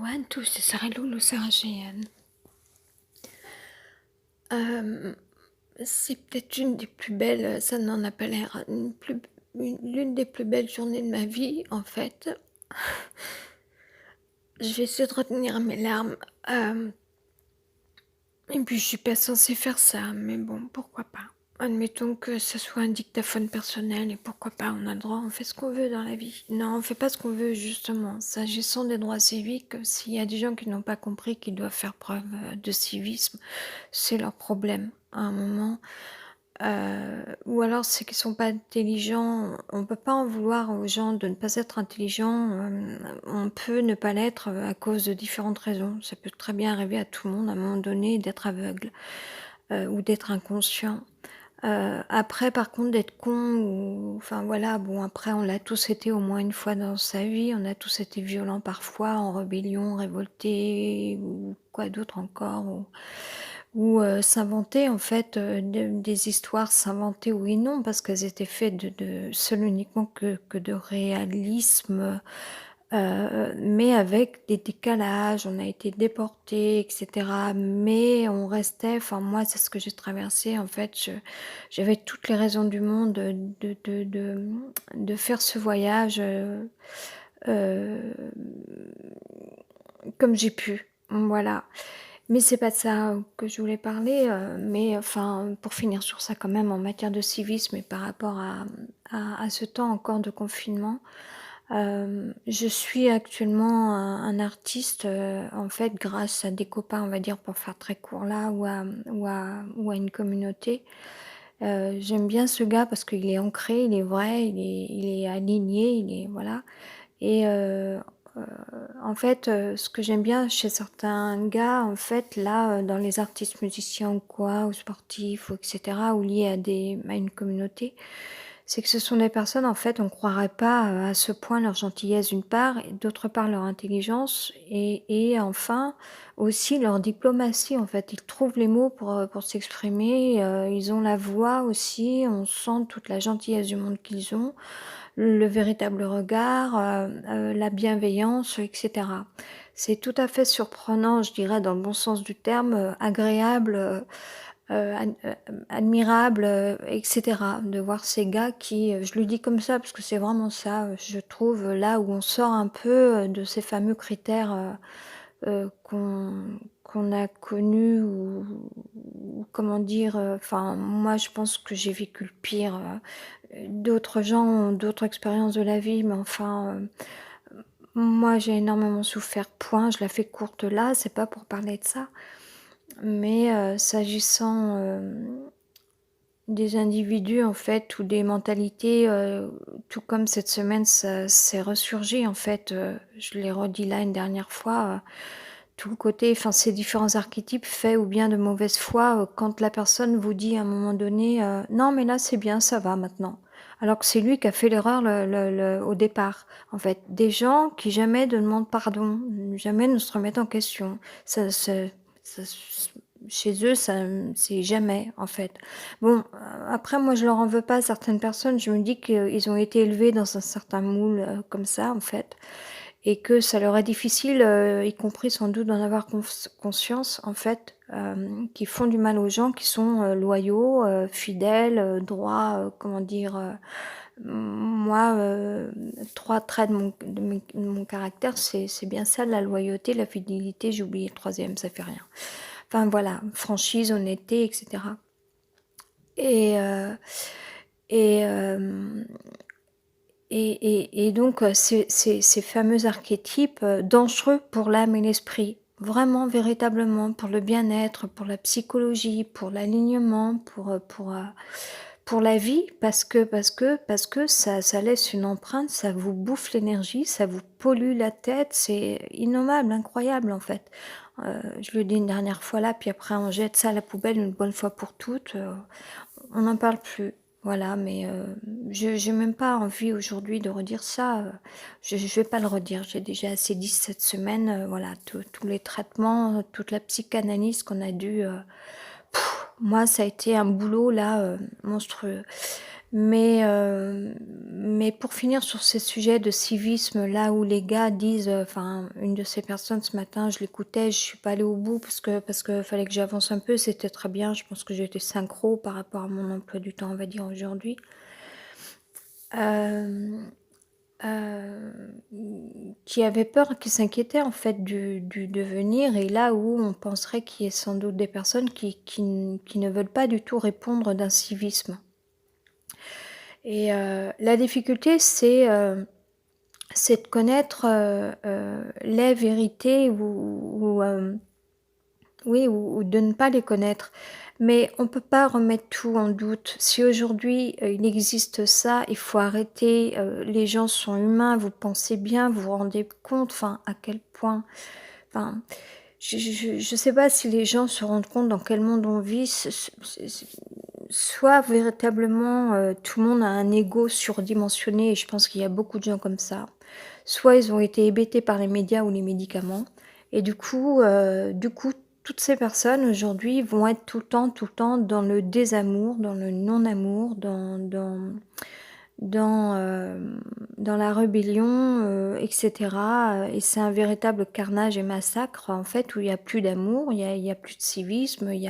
وأنتو تسألوا سرجيا. Euh, c'est peut-être une des plus belles, ça n'en a pas l'air, l'une des plus belles journées de ma vie, en fait. Je vais essayer de retenir mes larmes. Et puis, je suis pas censée faire ça, mais bon, pourquoi pas. Admettons que ce soit un dictaphone personnel, et pourquoi pas, on a le droit, on fait ce qu'on veut dans la vie. Non, on fait pas ce qu'on veut, justement. S'agissant des droits civiques, s'il y a des gens qui n'ont pas compris qu'ils doivent faire preuve de civisme, c'est leur problème, à un moment. Ou alors c'est qu'ils sont pas intelligents. On peut pas en vouloir aux gens de ne pas être intelligents. On peut ne pas l'être à cause de différentes raisons. Ça peut très bien arriver à tout le monde à un moment donné d'être aveugle ou d'être inconscient. Après, par contre, d'être con, enfin voilà, bon, après, on l'a tous été au moins une fois dans sa vie. On a tous été violents parfois, en rébellion, révoltés, ou quoi d'autre encore, ou s'inventer en fait des histoires, s'inventer oui et non, parce qu'elles étaient faites seul uniquement que de réalisme, mais avec des décalages. On a été déportés, etc. Mais on restait, enfin moi c'est ce que j'ai traversé en fait. J'avais toutes les raisons du monde de faire ce voyage euh, comme j'ai pu. Voilà. Mais c'est pas de ça que je voulais parler, mais enfin, pour finir sur ça quand même, en matière de civisme et par rapport à ce temps encore de confinement, je suis actuellement un artiste, en fait, grâce à des copains, on va dire, pour faire très court là, ou à une communauté. J'aime bien ce gars parce qu'il est ancré, il est vrai, il est aligné, il est, voilà. Et heu, en fait, ce que j'aime bien chez certains gars, en fait, là, dans les artistes musiciens ou quoi, ou sportifs ou et cetera, ou liés à une communauté, c'est que ce sont des personnes, en fait, on croirait pas, à ce point leur gentillesse d'une part et d'autre part leur intelligence et enfin aussi leur diplomatie, en fait. Ils trouvent les mots pour s'exprimer, ils ont la voix aussi, on sent toute la gentillesse du monde qu'ils ont, le véritable regard, la bienveillance, et cetera. C'est tout à fait surprenant, je dirais dans le bon sens du terme, agréable, admirable, et cetera, de voir ces gars qui, je le dis comme ça parce que c'est vraiment ça, je trouve, là où on sort un peu, de ces fameux critères, qu'on a connus ou comment dire, enfin moi je pense que j'ai vécu le pire, d'autres gens ont d'autres expériences de la vie, mais enfin, moi j'ai énormément souffert, point. Je la fais courte là, c'est pas pour parler de ça. Mais s'agissant, des individus en fait ou des mentalités, tout comme cette semaine ça s'est ressurgi en fait, je l'ai redit là une dernière fois, tout le côté, enfin ces différents archétypes faits ou bien de mauvaise foi, quand la personne vous dit à un moment donné, «Non mais là c'est bien, ça va maintenant». Alors que c'est lui qui a fait l'erreur au départ, en fait. Des gens qui jamais ne demandent pardon, jamais ne se remettent en question. Ça chez eux, ça, c'est jamais, en fait. Bon, après moi je leur en veux pas à certaines personnes, je me dis qu'ils ont été élevés dans un certain moule, comme ça, en fait. Et que ça leur est difficile, y compris sans doute d'en avoir conscience en fait, qui font du mal aux gens qui sont, loyaux, fidèles, droits, comment dire? Moi, 3 traits de mon caractère, c'est bien ça, la loyauté, la fidélité, j'ai oublié le 3e, ça fait rien. Enfin voilà, franchise, honnêteté et cetera. Et et hem et donc ces fameux archétypes, dangereux pour l'âme et l'esprit. Vraiment, véritablement, pour le bien-être, pour la psychologie, pour l'alignement, pour la vie, parce que ça laisse une empreinte, ça vous bouffe l'énergie, ça vous pollue la tête, c'est innommable, incroyable, en fait. Je le dis une dernière fois là, puis après on jette ça à la poubelle une bonne fois pour toutes, on n'en parle plus. Voilà, mais je j'ai même pas envie aujourd'hui de redire ça, je vais pas le redire. J'ai déjà assez dit cette semaine, voilà, tous les traitements, toute la psychanalyse qu'on a dû, moi ça a été un boulot là, monstrueux. Mais pour finir sur ces sujets de civisme, là où les gars disent, enfin, une de ces personnes ce matin, je l'écoutais, je suis pas allée au bout parce que fallait que j'avance un peu, c'était très bien, je pense que j'étais synchro par rapport à mon emploi du temps, on va dire, aujourd'hui. Hem, qui avait peur, qui s'inquiétait en fait du devenir, et là où on penserait qu'il y ait sans doute des personnes qui ne veulent pas du tout répondre d'un civisme. Et la difficulté, c'est de connaître, les vérités ou de ne pas les connaître. Mais on ne peut pas remettre tout en doute. Si aujourd'hui, il existe ça, il faut arrêter, les gens sont humains, vous pensez bien, vous vous rendez compte, enfin, à quel point, enfin, je sais pas si les gens se rendent compte dans quel monde on vit. Soit véritablement, tout le monde a un ego surdimensionné, et je pense qu'il y a beaucoup de gens comme ça. Soit ils ont été hébétés par les médias ou les médicaments, et du coup, toutes ces personnes aujourd'hui vont être tout le temps dans le désamour, dans le non-amour, dans la rébellion, et cetera, et c'est un véritable carnage et massacre, en fait, où il y a plus d'amour, il y a plus de civisme, il y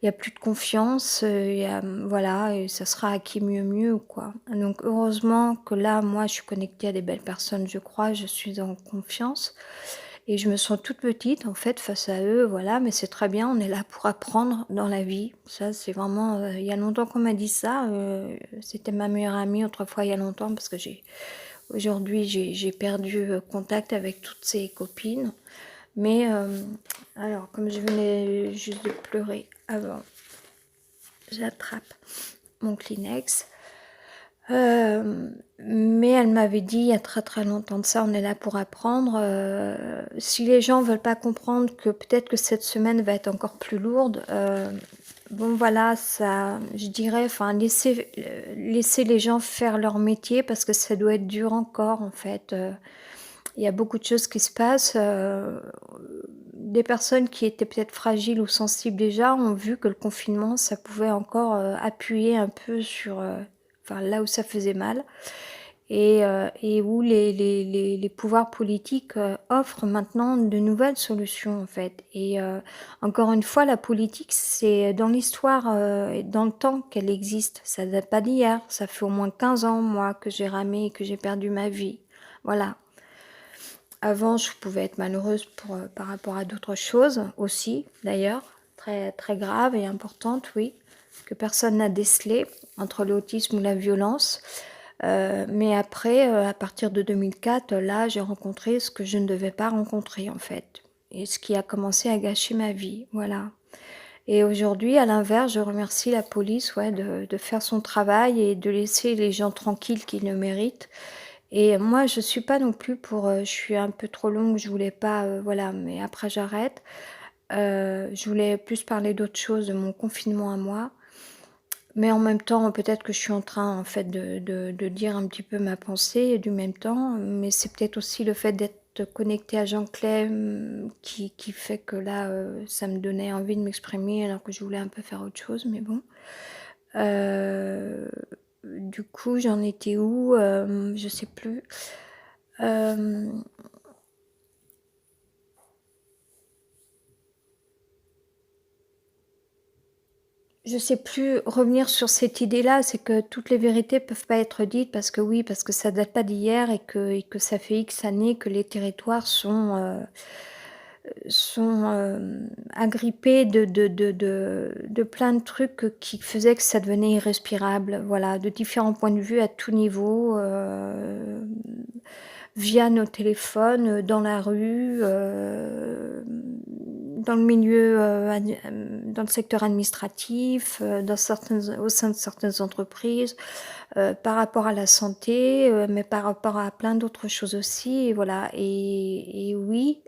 a plus de confiance, il y a, voilà, et ça sera à qui mieux mieux, quoi. Donc heureusement que là, moi, je suis connectée à des belles personnes, je crois, je suis en confiance, et je me sens toute petite, en fait, face à eux, voilà, mais c'est très bien, on est là pour apprendre dans la vie. Ça, c'est vraiment, il y a longtemps qu'on m'a dit ça, c'était ma meilleure amie autrefois, il y a longtemps, parce que aujourd'hui, j'ai perdu, contact avec toutes ses copines. Mais, alors, comme je venais juste de pleurer avant, j'attrape mon Kleenex. Mais elle m'avait dit il y a très, très longtemps de ça, on est là pour apprendre, si les gens veulent pas comprendre que peut-être que cette semaine va être encore plus lourde, bon voilà, ça je dirais, enfin laisser les gens faire leur métier, parce que ça doit être dur encore en fait, il y a beaucoup de choses qui se passent, des personnes qui étaient peut-être fragiles ou sensibles déjà ont vu que le confinement, ça pouvait encore, appuyer un peu sur, enfin là où ça faisait mal, et où les pouvoirs politiques, offrent maintenant de nouvelles solutions en fait, et encore une fois, la politique, c'est dans l'histoire, et dans le temps qu'elle existe. Ça date pas d'hier, ça fait au moins 15 ans, moi, que j'ai ramé et que j'ai perdu ma vie. Voilà. Avant, je pouvais être malheureuse par rapport à d'autres choses aussi, d'ailleurs, très, très graves et importantes, oui, que personne n'a décelées, entre l'autisme ou la violence. Mais après, à partir de 2004, là, j'ai rencontré ce que je ne devais pas rencontrer, en fait, et ce qui a commencé à gâcher ma vie, voilà. Et aujourd'hui, à l'inverse, je remercie la police, ouais, de faire son travail et de laisser les gens tranquilles qui le méritent. Et moi, je suis pas non plus pour, je suis un peu trop longue, je voulais pas, voilà, mais après j'arrête. Je voulais plus parler d'autre chose, de mon confinement à moi, mais en même temps, peut-être que je suis en train, en fait, de dire un petit peu ma pensée du même temps, mais c'est peut-être aussi le fait d'être connectée à Jean Clay, qui fait que là, ça me donnait envie de m'exprimer alors que je voulais un peu faire autre chose, mais bon. Heu, du coup, j'en étais où? Je sais plus. Hem, je sais plus, revenir sur cette idée-là, c'est que toutes les vérités peuvent pas être dites, parce que oui, parce que ça date pas d'hier, et que ça fait X années que les territoires sont, agrippés de plein de trucs, qui faisaient que ça devenait irrespirable. Voilà, de différents points de vue à tout niveau, via nos téléphones, dans la rue, dans le milieu, dans le secteur administratif, dans certaines au sein de certaines entreprises, par rapport à la santé, mais par rapport à plein d'autres choses aussi, et voilà, et oui,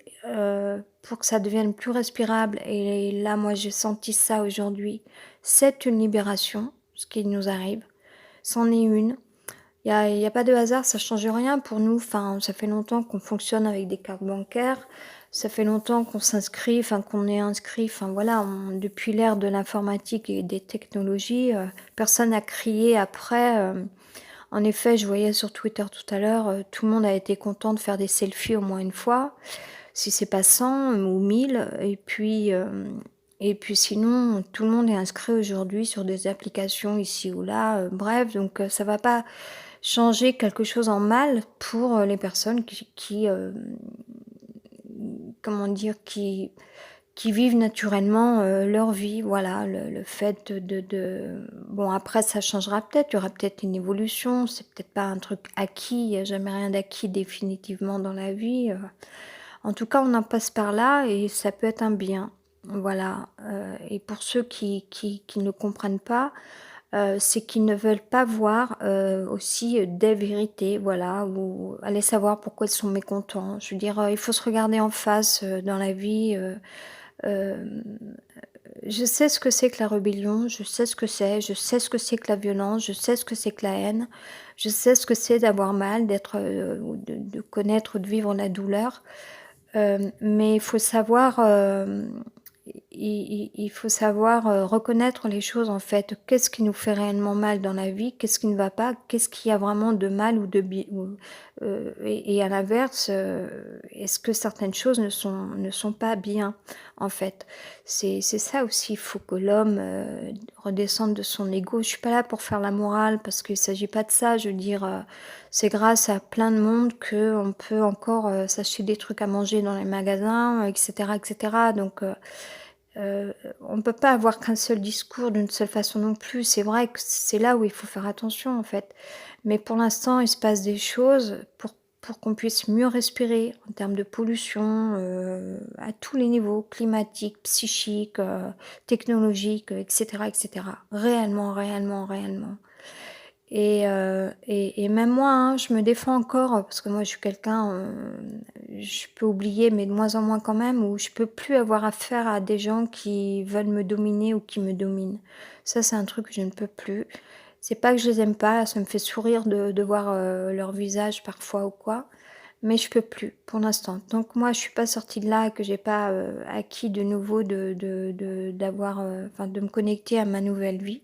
pour que ça devienne plus respirable, et là, moi, j'ai senti ça aujourd'hui. C'est une libération, ce qui nous arrive, c'en est une. Il y a pas de hasard, ça change rien pour nous. Enfin, ça fait longtemps qu'on fonctionne avec des cartes bancaires. Ça fait longtemps qu'on s'inscrit, enfin qu'on est inscrit, enfin voilà, depuis l'ère de l'informatique et des technologies, personne n'a crié après. En effet, je voyais sur Twitter tout à l'heure, tout le monde a été content de faire des selfies au moins une fois, si c'est pas 100 ou 1000. Et puis sinon, tout le monde est inscrit aujourd'hui sur des applications ici ou là. Bref, donc ça va pas changer quelque chose en mal pour les personnes comment dire, qui vivent naturellement leur vie. Voilà, le fait bon, après, ça changera peut-être, il y aura peut-être une évolution, c'est peut-être pas un truc acquis, il n'y a jamais rien d'acquis définitivement dans la vie. En tout cas, on en passe par là et ça peut être un bien. Voilà, et pour ceux qui ne comprennent pas, c'est qu'ils ne veulent pas voir, aussi, des vérités, voilà, ou aller savoir pourquoi ils sont mécontents. Je veux dire, il faut se regarder en face, dans la vie. Hem, je sais ce que c'est que la rébellion, je sais ce que c'est, je sais ce que c'est que la violence, je sais ce que c'est que la haine, je sais ce que c'est d'avoir mal, d'être, ou de connaître ou de vivre la douleur. Mais il faut savoir, il faut savoir, reconnaître les choses, en fait. Qu'est-ce qui nous fait réellement mal dans la vie? Qu'est-ce qui ne va pas? Qu'est-ce qu'il y a vraiment de mal ou de bien, et à l'inverse, est-ce que certaines choses ne sont pas bien, en fait? C'est ça aussi, il faut que l'homme, redescende de son ego. Je suis pas là pour faire la morale parce qu'il s'agit pas de ça. Je veux dire, c'est grâce à plein de monde qu'on peut encore, s'acheter des trucs à manger dans les magasins, et cetera, et cetera. Donc on ne peut pas avoir qu'un seul discours d'une seule façon non plus. C'est vrai que c'est là où il faut faire attention, en fait. Mais pour l'instant, il se passe des choses pour qu'on puisse mieux respirer en termes de pollution, à tous les niveaux, climatique, psychique, technologique, et cetera, et cetera. Réellement, réellement, réellement. Et même moi, hein, je me défends encore, parce que moi je suis quelqu'un, je peux oublier, mais de moins en moins quand même, où je peux plus avoir affaire à des gens qui veulent me dominer ou qui me dominent. Ça, c'est un truc que je ne peux plus. C'est pas que je les aime pas, ça me fait sourire de voir, leur visage parfois ou quoi, mais je peux plus pour l'instant. Donc moi je suis pas sortie de là, que j'ai pas, acquis de nouveau d'avoir, enfin de me connecter à ma nouvelle vie.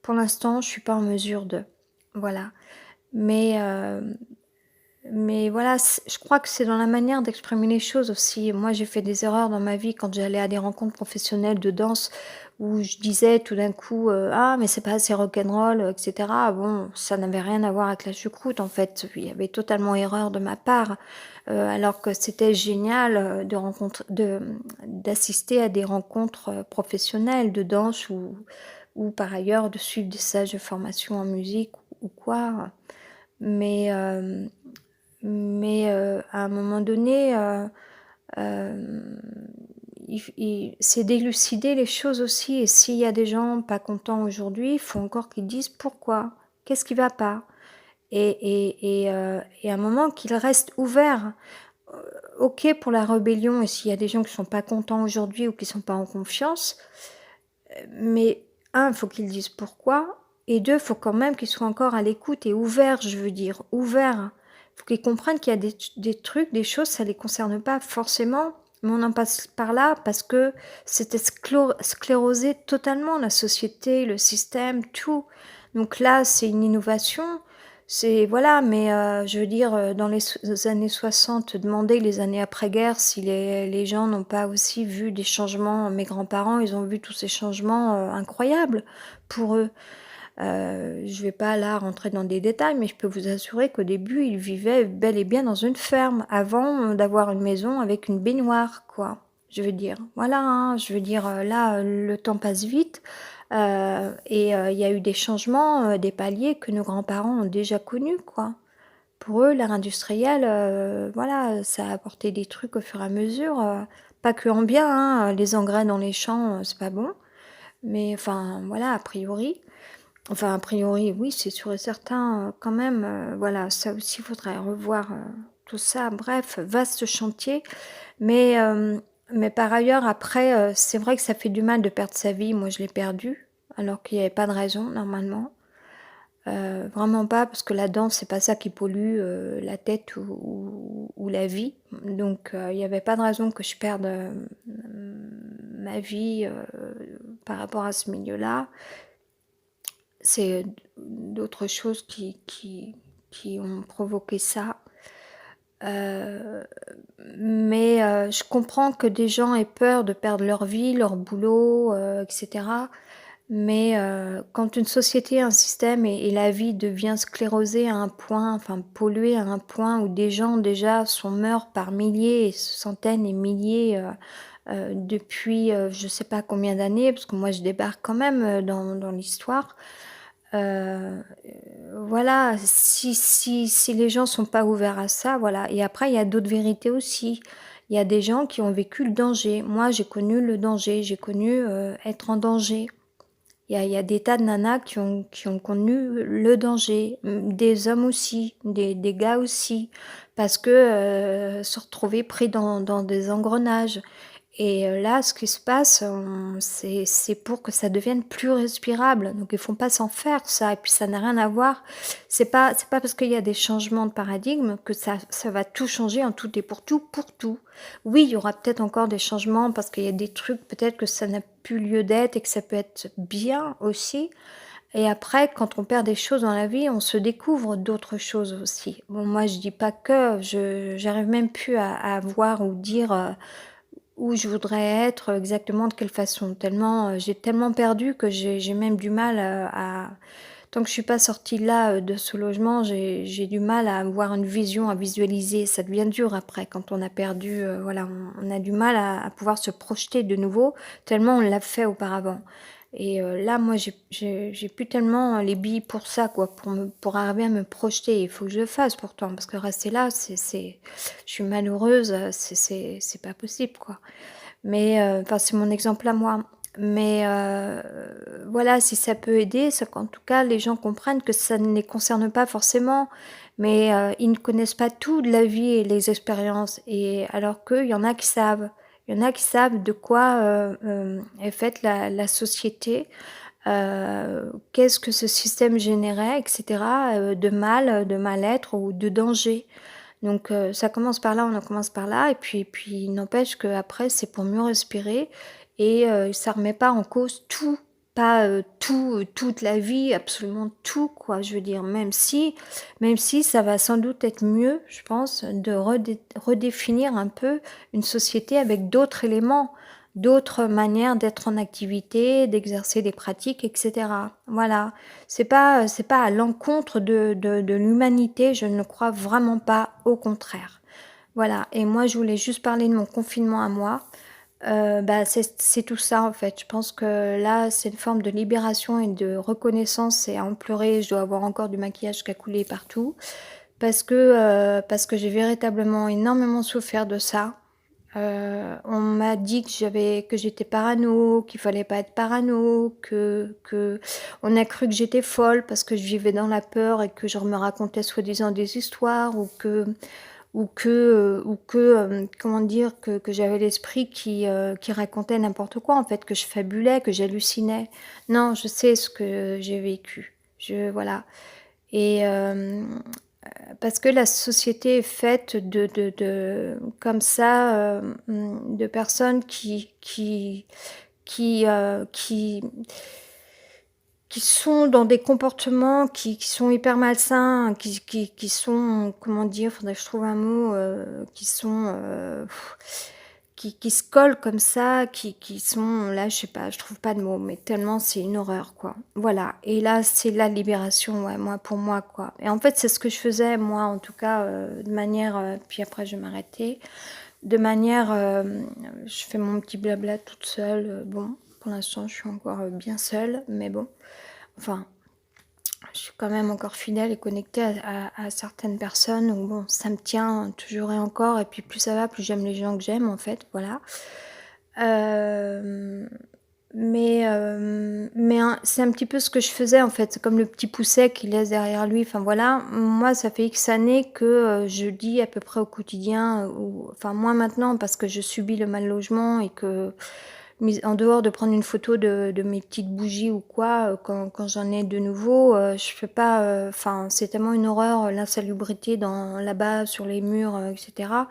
Pour l'instant, je suis pas en mesure de. Voilà. Mais, mais voilà, je crois que c'est dans la manière d'exprimer les choses aussi. Moi, j'ai fait des erreurs dans ma vie quand j'allais à des rencontres professionnelles de danse où je disais tout d'un coup, «Ah mais c'est pas assez rock'n'roll», et cetera. Bon, ça n'avait rien à voir avec la choucroute en fait. Il y avait totalement erreur de ma part, alors que c'était génial, d'assister à des rencontres, professionnelles de danse ou par ailleurs de suivre des stages de formation en musique ou quoi. Mais, à un moment donné, hem, c'est d'élucider les choses aussi, et s'il y a des gens pas contents aujourd'hui, il faut encore qu'ils disent pourquoi. Qu'est-ce qui va pas? Et à un moment qu'ils restent ouverts. OK pour la rébellion, et s'il y a des gens qui sont pas contents aujourd'hui ou qui sont pas en confiance, mais un, il faut qu'ils disent pourquoi, et 2, il faut quand même qu'ils soient encore à l'écoute et ouverts, je veux dire, ouverts. Il faut qu'ils comprennent qu'il y a des trucs, des choses, ça les concerne pas forcément, mais on en passe par là parce que c'était sclérosé totalement, la société, le système, tout. Donc là, c'est une innovation, c'est voilà, mais je veux dire, dans les années 60, demander les années après-guerre si les gens n'ont pas aussi vu des changements. Mes grands-parents, ils ont vu tous ces changements, incroyables pour eux. Je vais pas là rentrer dans des détails, mais je peux vous assurer qu'au début, ils vivaient bel et bien dans une ferme, avant, d'avoir une maison avec une baignoire, quoi. Je veux dire, voilà, hein, je veux dire, là, le temps passe vite, il y a eu des changements, des paliers que nos grands-parents ont déjà connus, quoi. Pour eux, l'ère industrielle, voilà, ça a apporté des trucs au fur et à mesure, pas que en bien, hein, les engrais dans les champs, c'est pas bon, mais enfin, voilà, a priori. Enfin, a priori, oui, c'est sûr et certain, quand même, voilà, ça aussi, il faudrait revoir, tout ça. Bref, vaste chantier, mais par ailleurs, après, c'est vrai que ça fait du mal de perdre sa vie. Moi, je l'ai perdue, alors qu'il y avait pas de raison, normalement. Vraiment pas parce que la danse, c'est pas ça qui pollue, la tête ou la vie. Donc il y avait pas de raison que je perde, ma vie, par rapport à ce milieu-là. C'est d'autres choses qui ont provoqué ça. Heu, mais je comprends que des gens aient peur de perdre leur vie, leur boulot, et cetera. Mais quand une société, un système et la vie devient sclérosée à un point, enfin polluée à un point où des gens déjà sont morts par milliers et centaines et milliers, depuis, je sais pas combien d'années, parce que moi je débarque quand même, dans l'histoire. Heu, voilà, si les gens sont pas ouverts à ça, voilà. Et après il y a d'autres vérités aussi. Il y a des gens qui ont vécu le danger. Moi j'ai connu le danger, j'ai connu, être en danger. Il y a des tas de nanas qui ont connu le danger, des hommes aussi, des gars aussi, parce que, se retrouver pris dans des engrenages. Et là, ce qui se passe, c'est pour que ça devienne plus respirable, donc ils font pas s'en faire ça et puis ça n'a rien à voir. C'est pas parce qu'il y a des changements de paradigme que ça va tout changer en tout et pour tout, pour tout. Oui, il y aura peut-être encore des changements parce qu'il y a des trucs peut-être que ça n'a plus lieu d'être et que ça peut être bien aussi. Et après, quand on perd des choses dans la vie, on se découvre d'autres choses aussi. Bon, moi, je dis pas que, je j'arrive même plus à voir ou dire, où je voudrais être, exactement de quelle façon. Tellement, j'ai tellement perdu que j'ai même du mal, à tant que je suis pas sortie là, de ce logement, j'ai du mal à avoir une vision, à visualiser. Ça devient dur après quand on a perdu, voilà, on a du mal à pouvoir se projeter de nouveau, tellement on l'a fait auparavant. Et là, moi, j'ai plus tellement les billes pour ça, quoi, pour arriver à me projeter. Il faut que je le fasse pourtant, parce que rester là, c'est je suis malheureuse, c'est pas possible, quoi. Mais enfin, c'est mon exemple à moi. Mais voilà, si ça peut aider, c'est qu'en tout cas, les gens comprennent que ça ne les concerne pas forcément, mais ils ne connaissent pas tout de la vie et les expériences et alors qu'il y en a qui savent. Il y en a qui savent de quoi, est faite la société, qu'est-ce que ce système générait et cetera, de mal, de mal-être ou de danger. Donc ça commence par là, on en commence par là et puis il n'empêche qu'après c'est pour mieux respirer et ça remet pas en cause tout, pas, tout, toute la vie, absolument tout quoi. Je veux dire même si ça va sans doute être mieux, je pense, de redéfinir un peu une société avec d'autres éléments, d'autres manières d'être en activité, d'exercer des pratiques et cetera. Voilà. C'est pas à l'encontre de l'humanité, je ne le crois vraiment pas, au contraire. Voilà et moi je voulais juste parler de mon confinement à moi. Bah, c'est tout ça en fait. Je pense que là, c'est une forme de libération et de reconnaissance et à en pleurer. Je dois avoir encore du maquillage qui a coulé partout parce que j'ai véritablement énormément souffert de ça. On m'a dit que j'étais parano, qu'il fallait pas être parano, que on a cru que j'étais folle parce que je vivais dans la peur et que je me racontais soi-disant des histoires ou que, comment dire? Que j'avais l'esprit qui racontait n'importe quoi en fait, que je fabulais, que j'hallucinais. Non, je sais ce que j'ai vécu. Voilà et parce que la société est faite de comme ça, de personnes qui, heu, qui qui sont dans des comportements qui sont hyper malsains, qui sont, comment dire? Faudrait que je trouve un mot, qui sont, qui se collent comme ça, qui sont là, je sais pas, je trouve pas de mots, mais tellement c'est une horreur, quoi. Voilà et là, c'est la libération, ouais, moi, pour moi, quoi et en fait, c'est ce que je faisais, moi, en tout cas, de manière, puis après je vais m'arrêter, de manière, je fais mon petit blabla toute seule, bon, pour l'instant, je suis encore, bien seule, mais bon, enfin, je suis quand même encore fidèle et connectée à certaines personnes où bon, ça me tient toujours et encore et puis plus ça va, plus j'aime les gens que j'aime en fait, voilà. Hem, mais c'est un petit peu ce que je faisais en fait, c'est comme le petit pousset qu'il laisse derrière lui, enfin voilà. Moi, ça fait X années que, je dis à peu près au quotidien, ou enfin moins maintenant parce que je subis le mal logement et que mis en dehors de prendre une photo de mes petites bougies ou quoi, quand j'en ai de nouveau, je peux pas, enfin, c'est tellement une horreur, l'insalubrité dans là-bas sur les murs, et cetera.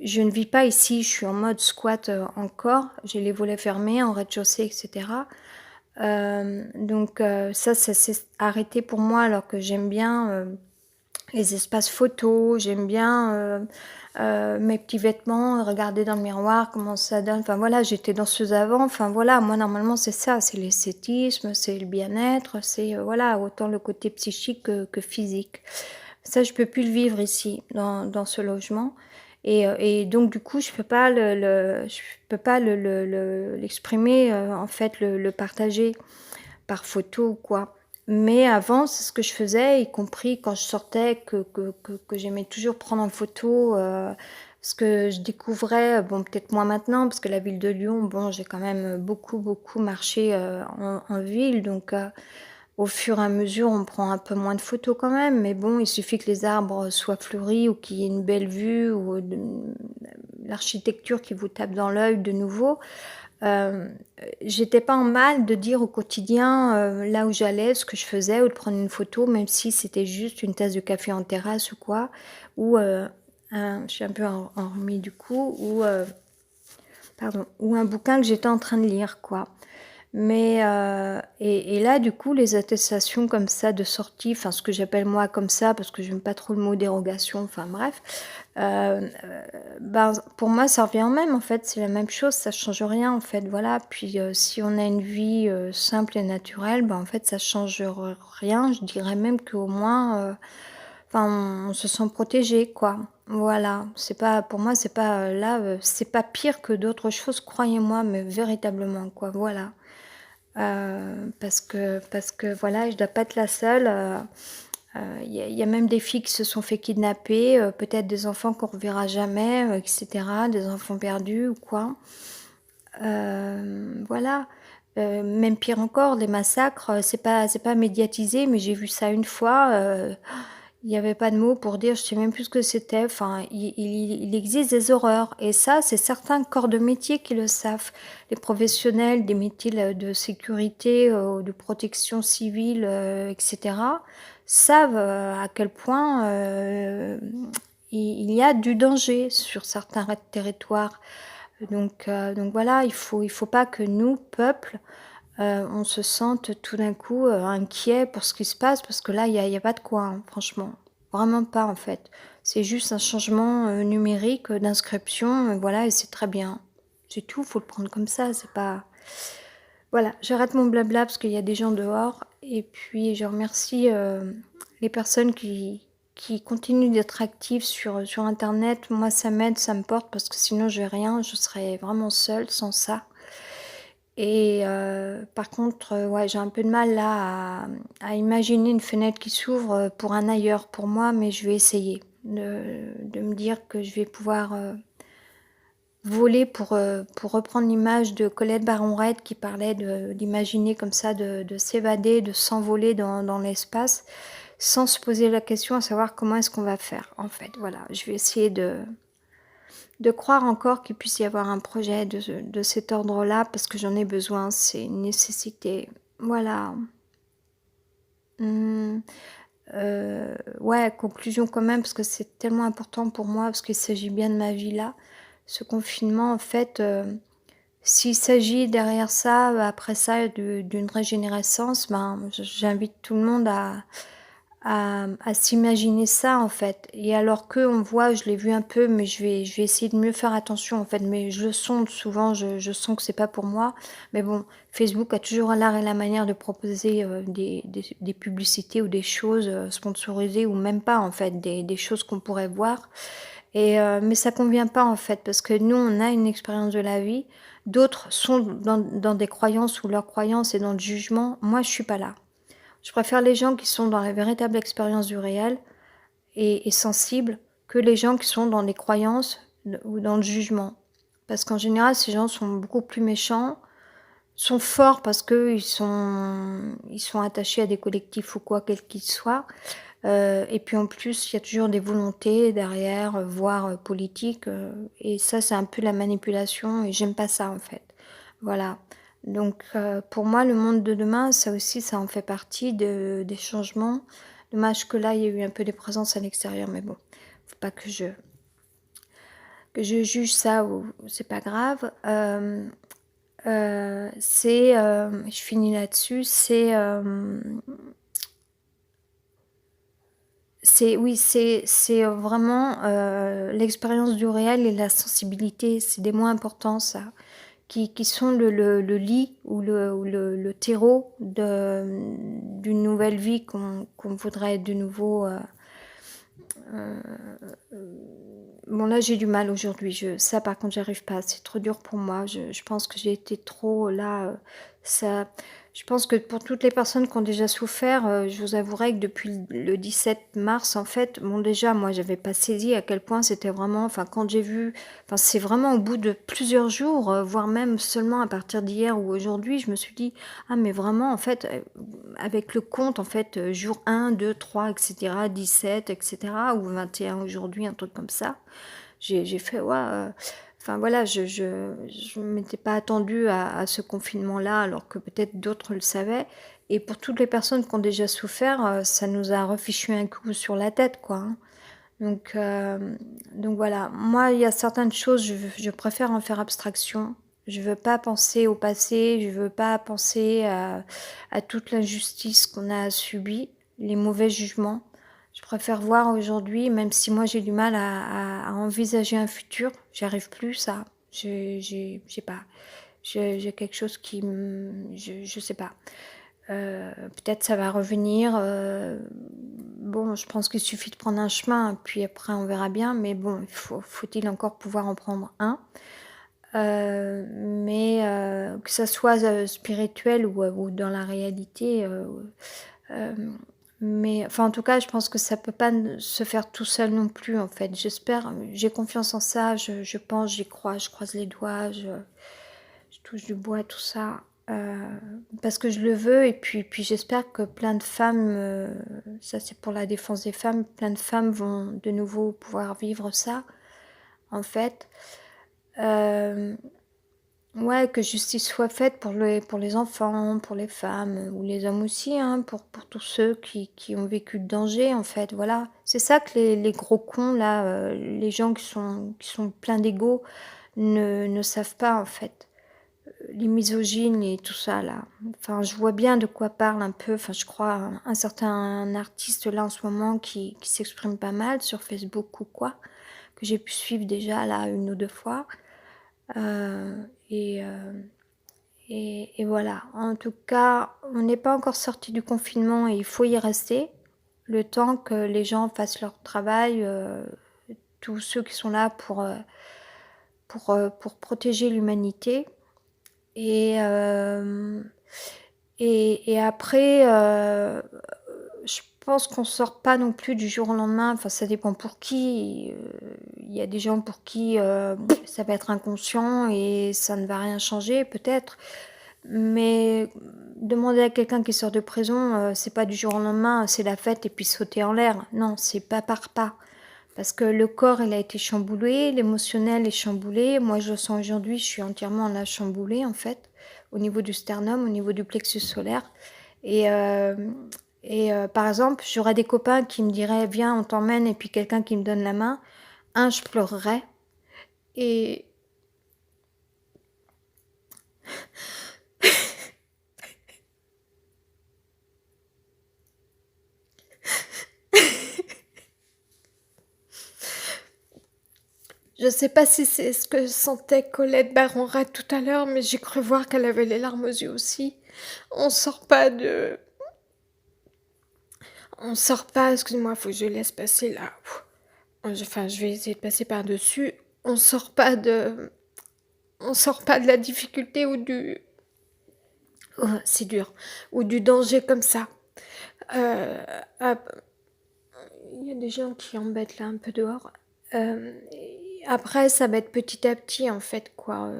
Je ne vis pas ici, je suis en mode squat, encore. J'ai les volets fermés en rez-de-chaussée et cetera. Donc ça s'est arrêté pour moi alors que j'aime bien, les espaces photos, j'aime bien, mes petits vêtements, regarder dans le miroir comment ça donne. Enfin voilà, j'étais danseuse avant, enfin voilà, moi normalement c'est ça, c'est l'esthétisme, c'est le bien-être, c'est, voilà, autant le côté psychique que physique. Ça, je peux plus le vivre ici, dans ce logement et donc du coup, je peux pas je peux pas l'exprimer, en fait, le partager par photo ou quoi. Mais avant, c'est ce que je faisais, y compris quand je sortais, que j'aimais toujours prendre en photo, parce que je découvrais, bon peut-être moins maintenant, parce que la ville de Lyon, bon, j'ai quand même beaucoup, beaucoup marché, en ville, donc au fur et à mesure, on prend un peu moins de photos quand même, mais bon, il suffit que les arbres soient fleuris ou qu'il y ait une belle vue ou l'architecture qui vous tape dans l'œil de nouveau. J'étais pas en mal de dire au quotidien, là où j'allais, ce que je faisais ou de prendre une photo, même si c'était juste une tasse de café en terrasse ou quoi, ou un je suis un peu enrhumée du coup, ou pardon, ou un bouquin que j'étais en train de lire, quoi. Mais et là, du coup, les attestations comme ça de sortie, enfin, ce que j'appelle moi comme ça, parce que j'aime pas trop le mot dérogation, enfin bref, heu, ben, pour moi, ça revient au même, en fait, c'est la même chose, ça change rien, en fait, voilà. Puis, si on a une vie, simple et naturelle, ben, en fait, ça change rien. Je dirais même qu'au moins, enfin, on se sent protégé, quoi. Voilà, c'est pas pour moi, c'est pas, là, c'est pas pire que d'autres choses, croyez-moi, mais véritablement, quoi, voilà. Parce que voilà, je dois pas être la seule, il y a même des filles qui se sont fait kidnapper, peut-être des enfants qu'on reverra jamais, et cetera, des enfants perdus ou quoi. Voilà, même pire encore, des massacres, c'est pas médiatisé, mais j'ai vu ça une fois, il y avait pas de mots pour dire, je sais même plus ce que c'était. Enfin, il existe des horreurs et ça, c'est certains corps de métier qui le savent. Les professionnels des métiers de sécurité, de protection civile, et cetera, savent, à quel point, il y a du danger sur certains territoires. Donc voilà, il faut pas que nous, peuple, on se sente tout d'un coup, inquiet pour ce qui se passe parce que là, il y a pas de quoi, hein, franchement. Vraiment pas, en fait. C'est juste un changement, numérique, d'inscription, voilà et c'est très bien. C'est tout, faut le prendre comme ça, c'est pas voilà, j'arrête mon blabla parce qu'il y a des gens dehors et puis je remercie, les personnes qui continuent d'être actives sur internet. Moi, ça m'aide, ça me porte parce que sinon j'ai rien, je serais vraiment seule sans ça. Et par contre, ouais, j'ai un peu de mal là à imaginer une fenêtre qui s'ouvre, pour un ailleurs pour moi, mais je vais essayer de me dire que je vais pouvoir, voler pour reprendre l'image de Colette Baron-Red qui parlait d'imaginer comme ça, de s'évader, de s'envoler dans l'espace, sans se poser la question à savoir comment est-ce qu'on va faire, en fait. Voilà, je vais essayer de croire encore qu'il puisse y avoir un projet de cet ordre-là parce que j'en ai besoin, c'est une nécessité. Voilà. Mmh, ouais, conclusion quand même parce que c'est tellement important pour moi, parce qu'il s'agit bien de ma vie là. Ce confinement en fait, s'il s'agit derrière ça, après ça d'une régénérescence, ben, j'invite tout le monde à s'imaginer ça, en fait et alors qu'on voit, je l'ai vu un peu, mais je vais essayer de mieux faire attention, en fait, mais je le sonde souvent, je sens que c'est pas pour moi, mais bon, Facebook a toujours l'art et la manière de proposer, des publicités ou des choses, sponsorisées ou même pas, en fait, des choses qu'on pourrait voir et mais ça convient pas, en fait, parce que nous, on a une expérience de la vie, d'autres sont dans des croyances où leur croyance est dans le jugement. Moi, je suis pas là. Je préfère les gens qui sont dans la véritable expérience du réel et sensibles que les gens qui sont dans les croyances ou dans le jugement. Parce qu'en général, ces gens sont beaucoup plus méchants, sont forts parce qu'ils sont attachés à des collectifs ou quoi, quels qu'ils soient. Et puis en plus, il y a toujours des volontés derrière, voire politiques, et ça, c'est un peu la manipulation et j'aime pas ça en fait. Voilà. Donc pour moi, le monde de demain, ça aussi, ça en fait partie des changements. Dommage que là, il y a eu un peu des présences à l'extérieur, mais bon, faut pas que je juge ça ou c'est pas grave. Je finis là-dessus, c'est vraiment, l'expérience du réel et la sensibilité, c'est des mots importants ça, qui sont le lit ou le terreau d'une nouvelle vie qu'on voudrait de nouveau, bon là j'ai du mal aujourd'hui, ça par contre j'arrive pas, c'est trop dur pour moi, je pense que j'ai été trop là, ça je pense que pour toutes les personnes qui ont déjà souffert, je vous avouerai que depuis le 17 mars en fait, bon déjà moi j'avais pas saisi à quel point c'était vraiment enfin quand j'ai vu enfin c'est vraiment au bout de plusieurs jours, voire même seulement à partir d'hier ou aujourd'hui, je me suis dit: «Ah mais vraiment en fait, avec le compte en fait, jour 1, 2, 3 et cetera, 17 et cetera ou 21 aujourd'hui, un truc comme ça. J'ai fait: «Waouh!» enfin voilà, je m'étais pas attendue à ce confinement-là, alors que peut-être d'autres le savaient et pour toutes les personnes qui ont déjà souffert, ça nous a refichu un coup sur la tête, quoi, hein. Donc voilà. Moi, il y a certaines choses, je préfère en faire abstraction. Je veux pas penser au passé, je veux pas penser à toute l'injustice qu'on a subie, les mauvais jugements. Je préfère voir aujourd'hui, même si moi j'ai du mal à envisager un futur, j'y arrive plus ça. J'ai pas. J'ai quelque chose qui me je sais pas. Peut-être ça va revenir, bon, je pense qu'il suffit de prendre un chemin, puis après on verra bien, mais bon, faut-il encore pouvoir en prendre un? Que ça soit, spirituel ou dans la réalité, hem, mais enfin, en tout cas, je pense que ça peut pas ne se faire tout seul non plus, en fait. J'espère, j'ai confiance en ça, je pense, j'y crois, je croise les doigts, je touche du bois, tout ça, parce que je le veux et puis j'espère que plein de femmes, ça c'est pour la défense des femmes, plein de femmes vont de nouveau pouvoir vivre ça, en fait. Hem, ouais, que justice soit faite pour les enfants, pour les femmes, ou les hommes aussi, hein, pour tous ceux qui ont vécu le danger, en fait, voilà. C'est ça que les gros cons là, les gens qui sont pleins d'ego ne savent pas, en fait. Les misogynes et tout ça là. Enfin, je vois bien de quoi parle un peu, enfin je crois un certain artiste là en ce moment qui s'exprime pas mal sur Facebook ou quoi, que j'ai pu suivre déjà là 1 ou 2 fois. Et voilà. En tout cas, on n'est pas encore sorti du confinement et il faut y rester, le temps que les gens fassent leur travail, tous ceux qui sont là pour protéger l'humanité. Et après, je pense qu'on sort pas non plus du jour au lendemain, enfin ça dépend pour qui, il y a des gens pour qui, ça va être inconscient et ça ne va rien changer peut-être. Mais demander à quelqu'un qui sort de prison, c'est pas du jour au lendemain, c'est la fête et puis sauter en l'air. Non, c'est pas par pas. Parce que le corps, il a été chamboulé, l'émotionnel est chamboulé. Moi, je le sens aujourd'hui, je suis entièrement là chamboulée, en fait, au niveau du sternum, au niveau du plexus solaire. Et, par exemple, j'aurais des copains qui me diraient: «Viens, on t'emmène» et puis quelqu'un qui me donne la main. Je pleurerais et je sais pas si c'est ce que sentait Colette Baron-Rat tout à l'heure, mais j'ai cru voir qu'elle avait les larmes aux yeux aussi. On sort pas de On sort pas, excuse-moi, faut que je laisse passer là. Enfin, je vais essayer de passer par-dessus. On sort pas de on sort pas de la difficulté ou du oh, c'est dur, ou du danger comme ça. Heu, ap il y a des gens qui embêtent là un peu dehors. Et après ça va être petit à petit en fait quoi,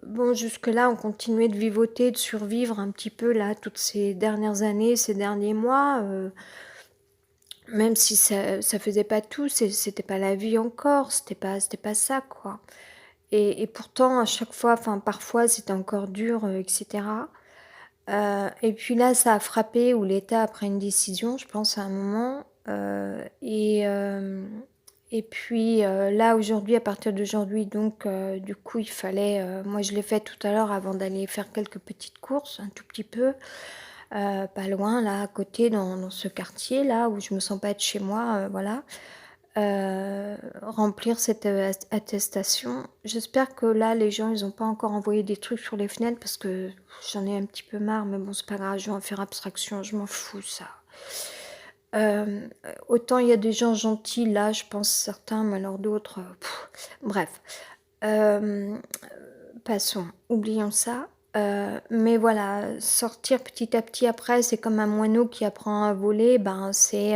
bon jusque-là on continuait de vivoter, de survivre un petit peu là toutes ces dernières années, ces derniers mois, même si ça faisait pas tout, c'était pas la vie encore, c'était pas ça, quoi. et pourtant à chaque fois, enfin parfois c'était encore dur, et cetera. Et puis là, ça a frappé où l'État a pris une décision, je pense à un moment, et puis, là aujourd'hui, à partir d'aujourd'hui donc, du coup il fallait, moi je l'ai fait tout à l'heure avant d'aller faire quelques petites courses, un tout petit peu, pas loin là, à côté dans ce quartier-là où je me sens pas être chez moi, voilà. Remplir cette, attestation. J'espère que là, les gens, ils ont pas encore envoyé des trucs sur les fenêtres parce que j'en ai un petit peu marre, mais bon, c'est pas grave, je vais en faire abstraction, je m'en fous ça. Autant il y a des gens gentils là, je pense certains, mais alors d'autres, bref. Hem, Passons, oublions ça. Mais voilà, sortir petit à petit après, c'est comme un moineau qui apprend à voler, ben, c'est,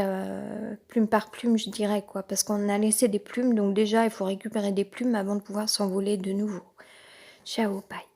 plume par plume, je dirais, quoi. Parce qu'on a laissé des plumes, donc déjà, il faut récupérer des plumes avant de pouvoir s'envoler de nouveau. Ciao, bye.